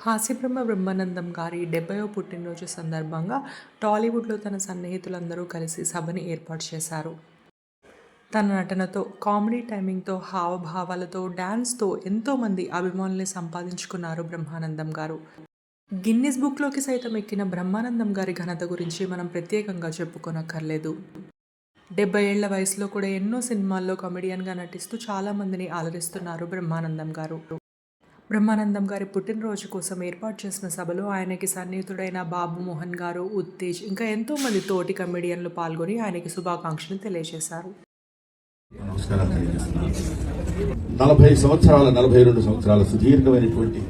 హాస్యబ్రహ్మ బ్రహ్మానందం గారి 70వ పుట్టినరోజు సందర్భంగా టాలీవుడ్లో తన సన్నిహితులందరూ కలిసి సభని ఏర్పాటు చేశారు. తన నటనతో, కామెడీ టైమింగ్తో, హావభావాలతో, డ్యాన్స్తో ఎంతోమంది అభిమానుల్ని సంపాదించుకున్నారు బ్రహ్మానందం గారు. గిన్నిస్ బుక్లోకి సైతం ఎక్కిన బ్రహ్మానందం గారి ఘనత గురించి మనం ప్రత్యేకంగా చెప్పుకోనక్కర్లేదు. 70 ఏళ్ల వయసులో కూడా ఎన్నో సినిమాల్లో కామెడియన్గా నటిస్తూ చాలామందిని అలరిస్తున్నారు బ్రహ్మానందం గారు. బ్రహ్మానందం గారి పుట్టినరోజు కోసం ఏర్పాటు చేసిన సభలో ఆయనకి సన్నిహితుడైన బాబు మోహన్ గారు, ఉత్తేజ్ ఇంకా ఎంతోమంది తోటి కమెడియన్లు పాల్గొని ఆయనకి శుభాకాంక్షలు తెలియజేశారు. 42 సంవత్సరాల సుదీర్ఘమైనటువంటి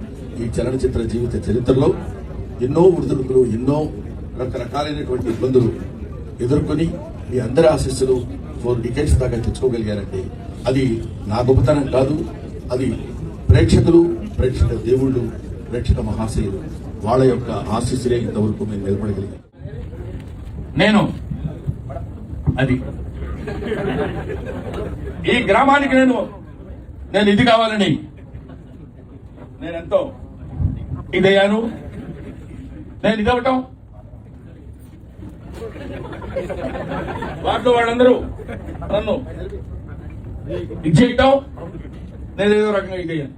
ఈ చలనచిత్ర జీవిత చరిత్రలో ఎన్నో ఒడిదుడుకులు, ఎన్నో రకరకాలైనటువంటి ఇబ్బందులు ఎదుర్కొని మీ అందరి ఆశీస్సులు 4 డికేట్స్ దాకా తెచ్చుకోగలిగారంటే అది నా గొప్పతనం కాదు, అది ప్రేక్షకులు, ప్రేక్షక దేవుళ్ళు, ప్రేక్షక మహాశయులు వాళ్ళ యొక్క ఆశీస్సులే ఇంతవరకు మేము నిలబడగలిగాం. నేను అది ఈ గ్రామానికి నేను ఇది కావాలని నేనెంతో ఇదయ్యాను. నేను ఇదవటం వాటిలో వాళ్ళందరూ నన్ను ఇది చేయటం నేను ఏదో రకంగా ఇదయ్యాను.